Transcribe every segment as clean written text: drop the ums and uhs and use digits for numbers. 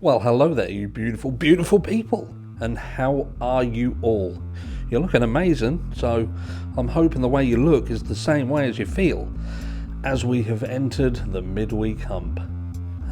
Well, hello there, you beautiful, beautiful people. And how are you all? You're looking amazing, so I'm hoping the way you look is the same way as you feel as we have entered the midweek hump.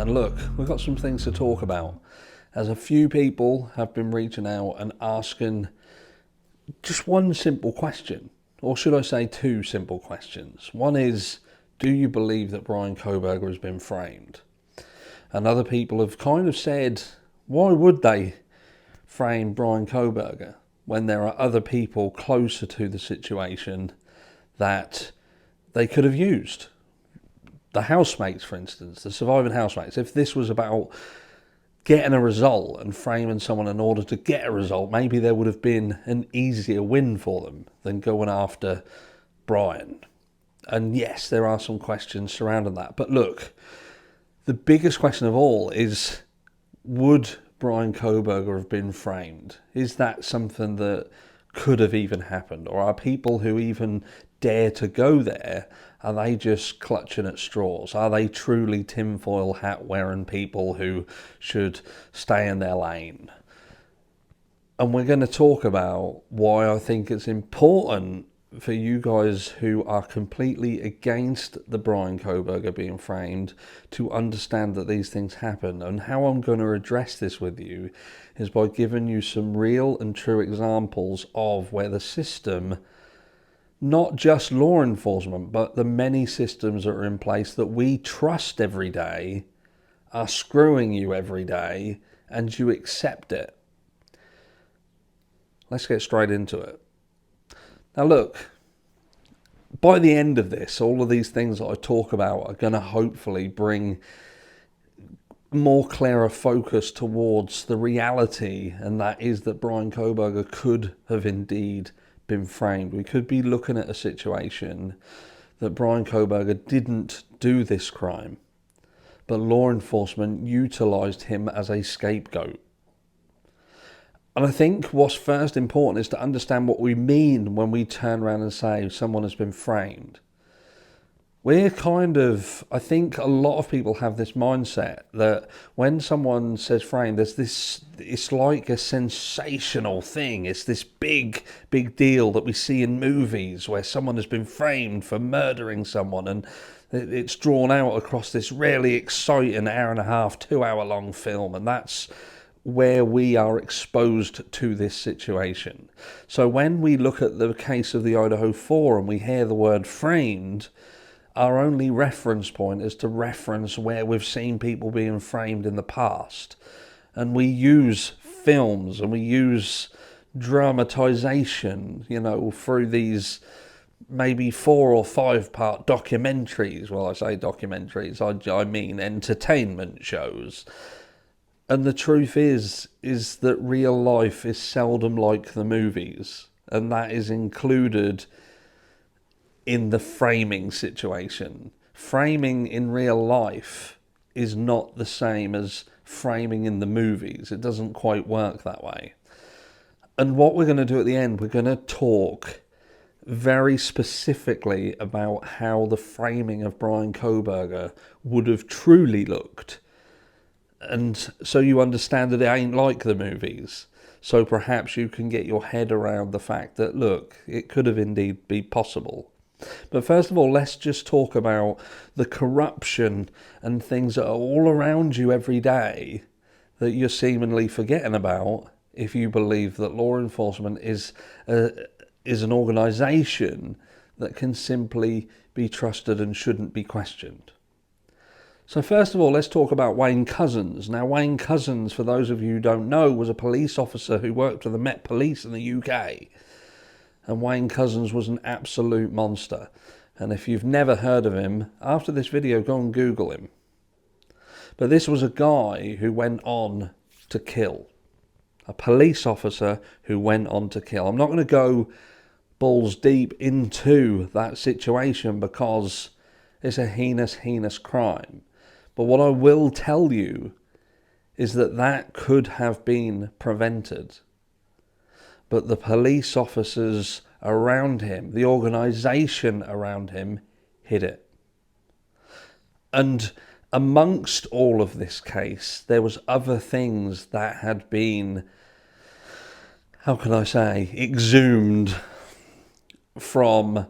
And look, we've got some things to talk about, as a few people have been reaching out and asking just one simple question, or should I say two simple questions. One is, do you believe that Bryan Kohberger has been framed? And other people have kind of said, why would they frame Bryan Kohberger when there are other people closer to the situation that they could have used? The housemates, for instance, the surviving housemates. If this was about getting a result and framing someone in order to get a result, maybe there would have been an easier win for them than going after Bryan. And yes, there are some questions surrounding that. But look, the biggest question of all is, would Bryan Kohberger have been framed? Is that something that could have even happened? Or are people who even dare to go there, are they just clutching at straws? Are they truly tinfoil hat wearing people who should stay in their lane? And we're going to talk about why I think it's important for you guys who are completely against the Bryan Kohberger being framed to understand that these things happen. And how I'm going to address this with you is by giving you some real and true examples of where the system, not just law enforcement, but the many systems that are in place that we trust every day, are screwing you every day, and you accept it. Let's get straight into it. Now look, by the end of this, all of these things that I talk about are going to hopefully bring more clearer focus towards the reality, and that is that Bryan Kohberger could have indeed been framed. We could be looking at a situation that Bryan Kohberger didn't do this crime, but law enforcement utilised him as a scapegoat. And I think what's first important is to understand what we mean when we turn around and say someone has been framed. I think a lot of people have this mindset that when someone says framed, there's this, it's like a sensational thing. It's this big deal that we see in movies where someone has been framed for murdering someone, and it's drawn out across this really exciting hour and a half, 2 hour long film, and that's where we are exposed to this situation. So when we look at the case of the Idaho 4 and we hear the word framed, our only reference point is to reference where we've seen people being framed in the past. And we use films and we use dramatization, through these maybe 4 or 5 part documentaries. Well, I say documentaries, I mean entertainment shows. And the truth is that real life is seldom like the movies, and that is included in the framing situation. Framing in real life is not the same as framing in the movies. It doesn't quite work that way. And what we're going to do at the end, we're going to talk very specifically about how the framing of Bryan Kohberger would have truly looked. And so you understand that it ain't like the movies. So perhaps you can get your head around the fact that, look, it could have indeed been possible. But first of all, let's just talk about the corruption and things that are all around you every day that you're seemingly forgetting about if you believe that law enforcement is an organisation that can simply be trusted and shouldn't be questioned. So first of all, let's talk about Wayne Couzens. Now, Wayne Couzens, for those of you who don't know, was a police officer who worked for the Met Police in the UK. And Wayne Couzens was an absolute monster. And if you've never heard of him, after this video, go and Google him. But this was a guy who went on to kill. A police officer who went on to kill. I'm not going to go balls deep into that situation because it's a heinous crime. But what I will tell you is that could have been prevented. But the police officers around him, the organisation around him, hid it. And amongst all of this case, there was other things that had been, how can I say, exhumed from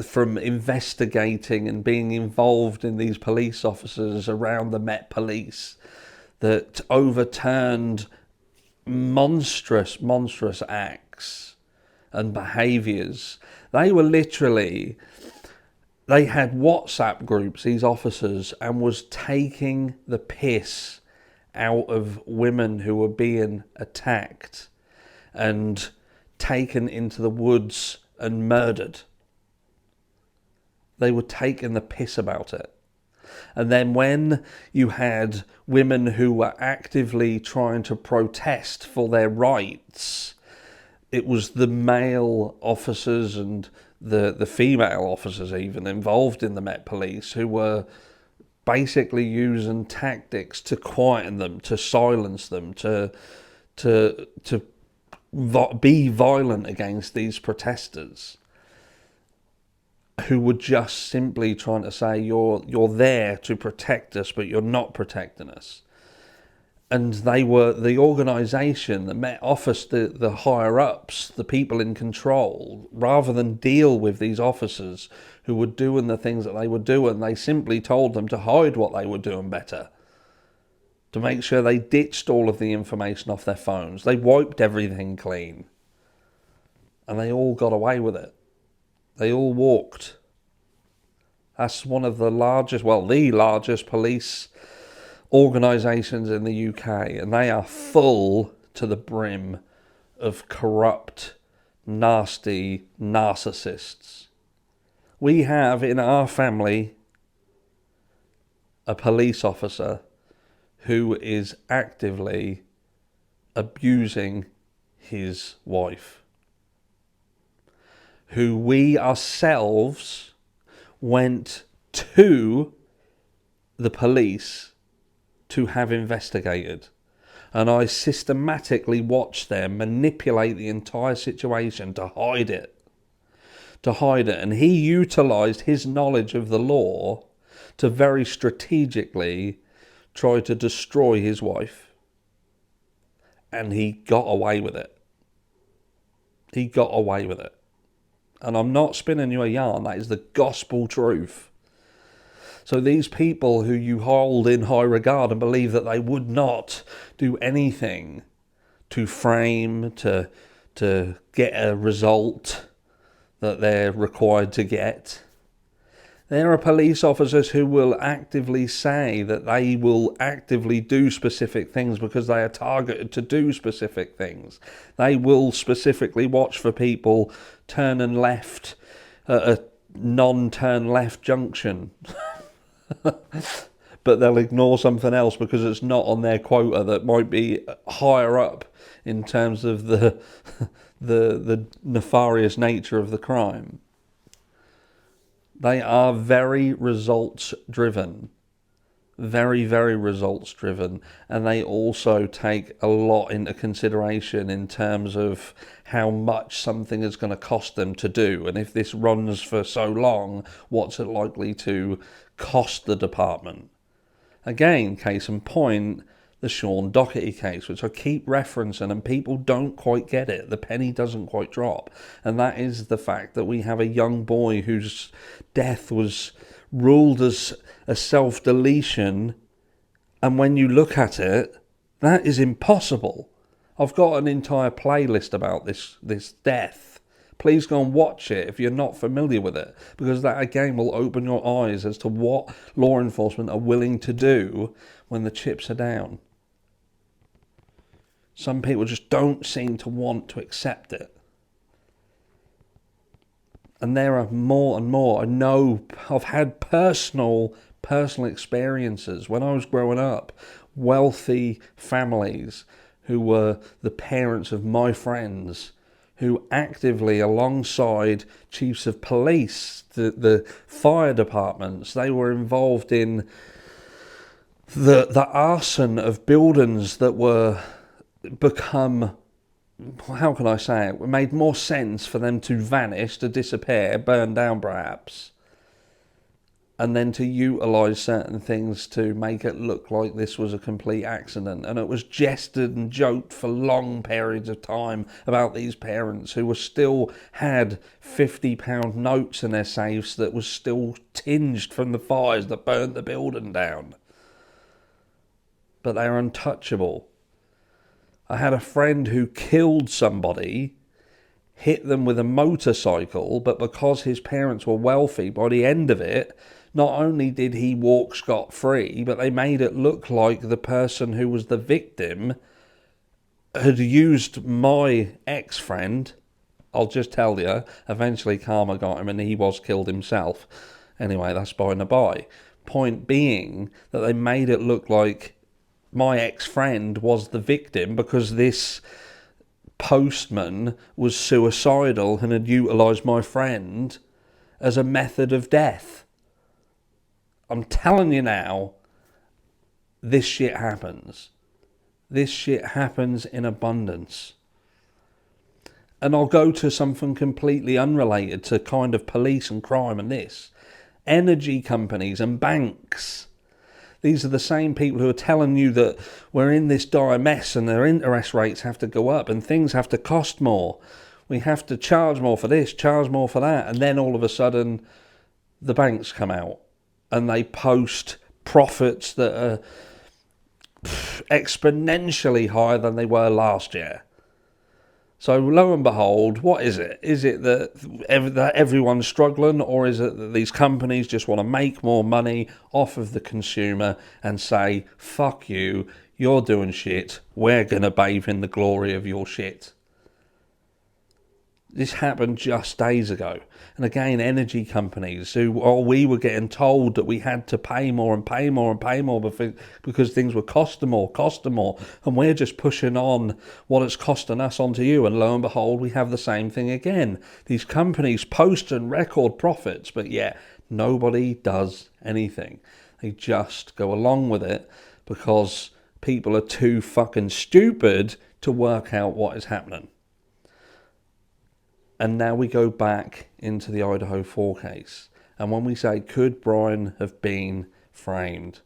investigating and being involved in these police officers around the Met Police, that overturned monstrous acts and behaviours. They had WhatsApp groups, these officers, and was taking the piss out of women who were being attacked and taken into the woods and murdered. They were taking the piss about it. And then when you had women who were actively trying to protest for their rights, it was the male officers and the female officers even involved in the Met Police who were basically using tactics to quieten them, to silence them, to be violent against these protesters, who were just simply trying to say, you're there to protect us, but you're not protecting us. And they were the organisation, the Met Office, the higher-ups, the people in control, rather than deal with these officers who were doing the things that they were doing, they simply told them to hide what they were doing better, to make sure they ditched all of the information off their phones. They wiped everything clean. And they all got away with it. They all walked. That's one of the largest police organisations in the UK, and they are full to the brim of corrupt, nasty narcissists. We have in our family a police officer who is actively abusing his wife, who we ourselves went to the police to have investigated. And I systematically watched them manipulate the entire situation to hide it. And he utilised his knowledge of the law to very strategically try to destroy his wife. And he got away with it. And I'm not spinning you a yarn, that is the gospel truth. So these people who you hold in high regard and believe that they would not do anything to frame, to get a result that they're required to get, there are police officers who will actively say that they will actively do specific things because they are targeted to do specific things. They will specifically watch for people turning left at a non-turn left junction. But they'll ignore something else because it's not on their quota that might be higher up in terms of the nefarious nature of the crime. They are very results driven, very results driven, and they also take a lot into consideration in terms of how much something is going to cost them to do, and if this runs for so long, what's it likely to cost the department. Again, case in point, the Sean Doherty case, which I keep referencing, and people don't quite get it. The penny doesn't quite drop. And that is the fact that we have a young boy whose death was ruled as a self-deletion. And when you look at it, that is impossible. I've got an entire playlist about this death. Please go and watch it if you're not familiar with it, because that again will open your eyes as to what law enforcement are willing to do when the chips are down. Some people just don't seem to want to accept it. And there are more and more. I know I've had personal experiences when I was growing up. Wealthy families who were the parents of my friends, who actively, alongside chiefs of police, the fire departments, they were involved in the arson of buildings that were become, how can I say it made more sense for them to vanish, to disappear, burn down perhaps, and then to utilise certain things to make it look like this was a complete accident. And it was jested and joked for long periods of time about these parents who were still had £50 notes in their safes that was still tinged from the fires that burnt the building down. But they're untouchable. I had a friend who killed somebody, hit them with a motorcycle, but because his parents were wealthy, by the end of it, not only did he walk scot-free, but they made it look like the person who was the victim had used my ex-friend. I'll just tell you, eventually karma got him and he was killed himself. Anyway, that's by and by. Point being that they made it look like my ex-friend was the victim because this postman was suicidal and had utilised my friend as a method of death. I'm telling you now, this shit happens. This shit happens in abundance. And I'll go to something completely unrelated to kind of police and crime and this. Energy companies and banks. These are the same people who are telling you that we're in this dire mess and their interest rates have to go up and things have to cost more. We have to charge more for this, charge more for that. And then all of a sudden, the banks come out and they post profits that are exponentially higher than they were last year. So lo and behold, what is it? Is it that everyone's struggling, or is it that these companies just want to make more money off of the consumer and say, fuck you, you're doing shit, we're going to bathe in the glory of your shit? This happened just days ago. And again, energy companies we were getting told that we had to pay more and pay more and pay more because things were costing more. And we're just pushing on what it's costing us onto you. And lo and behold, we have the same thing again. These companies post and record profits, but yet nobody does anything. They just go along with it because people are too fucking stupid to work out what is happening. And now we go back into the Idaho 4 case. And when we say, could Bryan have been framed?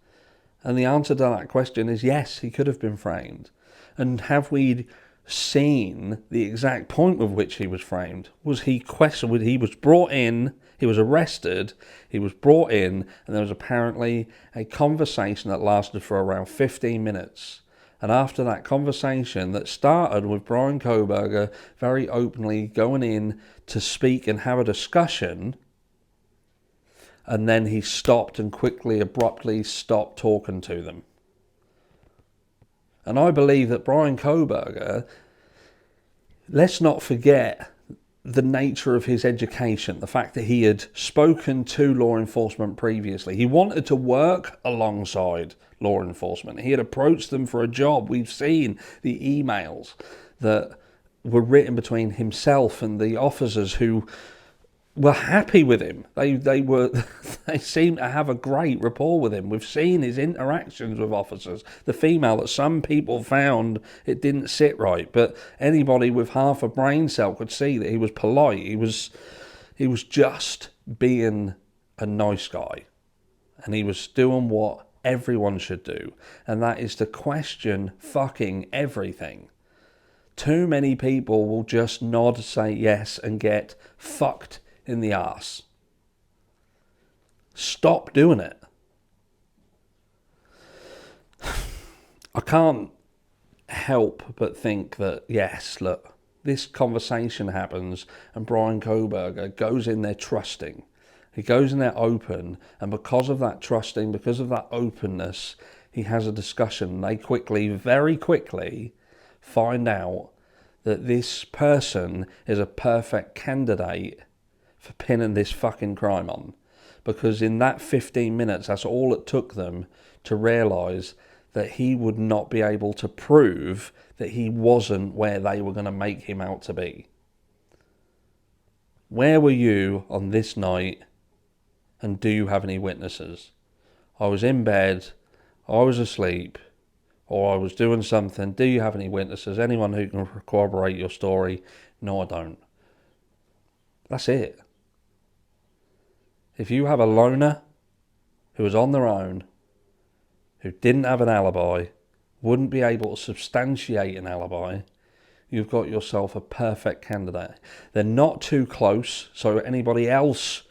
And the answer to that question is yes, he could have been framed. And have we seen the exact point with which he was framed? Was he questioned? He was brought in, he was arrested, he was brought in, and there was apparently a conversation that lasted for around 15 minutes. And after that conversation that started with Bryan Kohberger very openly going in to speak and have a discussion, and then he stopped and quickly, abruptly stopped talking to them. And I believe that Bryan Kohberger, let's not forget the nature of his education, the fact that he had spoken to law enforcement previously. He wanted to work alongside law enforcement. He had approached them for a job. We've seen the emails that were written between himself and the officers who were happy with him. They seemed to have a great rapport with him. We've seen his interactions with officers. The female that some people found it didn't sit right, but anybody with half a brain cell could see that he was polite. He was just being a nice guy, and he was doing what everyone should do, and that is to question fucking everything. Too many people will just nod, say yes, and get fucked in the arse. Stop doing it. I can't help but think that, yes, look, this conversation happens and Bryan Kohberger goes in there trusting. He goes in there open, and because of that trusting, because of that openness, he has a discussion. They very quickly find out that this person is a perfect candidate for pinning this fucking crime on. Because in that 15 minutes, that's all it took them to realise that he would not be able to prove that he wasn't where they were going to make him out to be. Where were you on this night, and do you have any witnesses? I was in bed, I was asleep, or I was doing something. Do you have any witnesses? Anyone who can corroborate your story? No, I don't. That's it. If you have a loner who was on their own, who didn't have an alibi, wouldn't be able to substantiate an alibi, you've got yourself a perfect candidate. They're not too close, so anybody else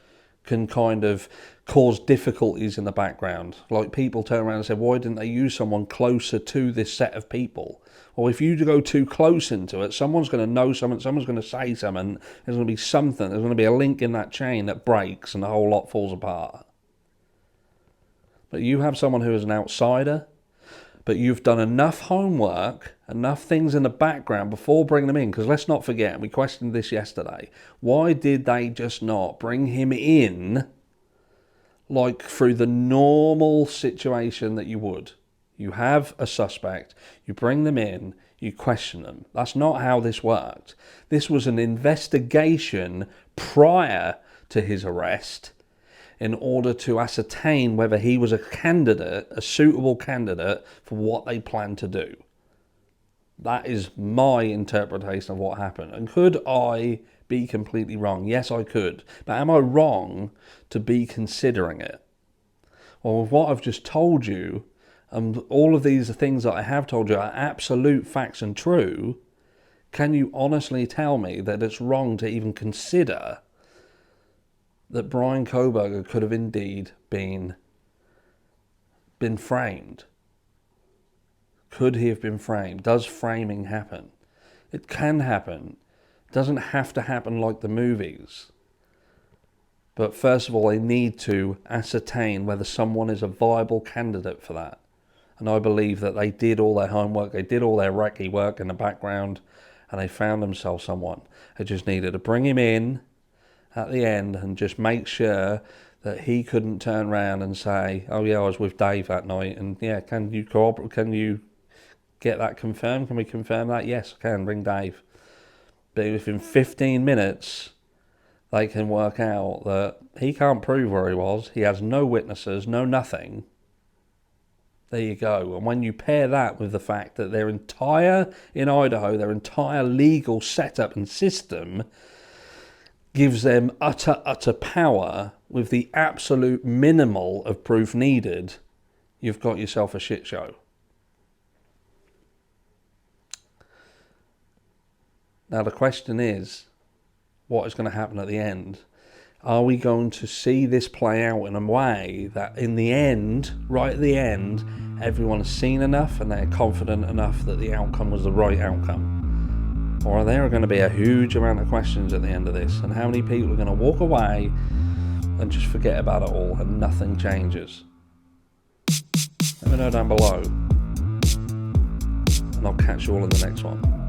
can kind of cause difficulties in the background. Like people turn around and say, why didn't they use someone closer to this set of people? Well, if you go too close into it, someone's going to know something, someone's going to say something, there's going to be something, there's going to be a link in that chain that breaks and the whole lot falls apart. But you have someone who is an outsider, but you've done enough homework, enough things in the background before bringing them in. Because let's not forget, we questioned this yesterday. Why did they just not bring him in like through the normal situation that you would? You have a suspect, you bring them in, you question them. That's not how this worked. This was an investigation prior to his arrest in order to ascertain whether he was a candidate, a suitable candidate for what they planned to do. That is my interpretation of what happened. And could I be completely wrong? Yes, I could. But am I wrong to be considering it? Well, with what I've just told you, and all of these things that I have told you are absolute facts and true, can you honestly tell me that it's wrong to even consider that Bryan Kohberger could have indeed been framed? Could he have been framed? Does framing happen? It can happen. It doesn't have to happen like the movies. But first of all, they need to ascertain whether someone is a viable candidate for that. And I believe that they did all their homework, they did all their recce work in the background, and they found themselves someone. They just needed to bring him in at the end and just make sure that he couldn't turn around and say, oh yeah, I was with Dave that night, and yeah, can you get that confirmed? Can we confirm that? Yes, I can, ring Dave. But within 15 minutes, they can work out that he can't prove where he was, he has no witnesses, no nothing. There you go. And when you pair that with the fact that in Idaho, their entire legal setup and system gives them utter power with the absolute minimal of proof needed, you've got yourself a shit show. Now the question is, what is going to happen at the end? Are we going to see this play out in a way that in the end, right at the end, everyone has seen enough and they're confident enough that the outcome was the right outcome? Or are there going to be a huge amount of questions at the end of this? And how many people are going to walk away and just forget about it all and nothing changes? Let me know down below. And I'll catch you all in the next one.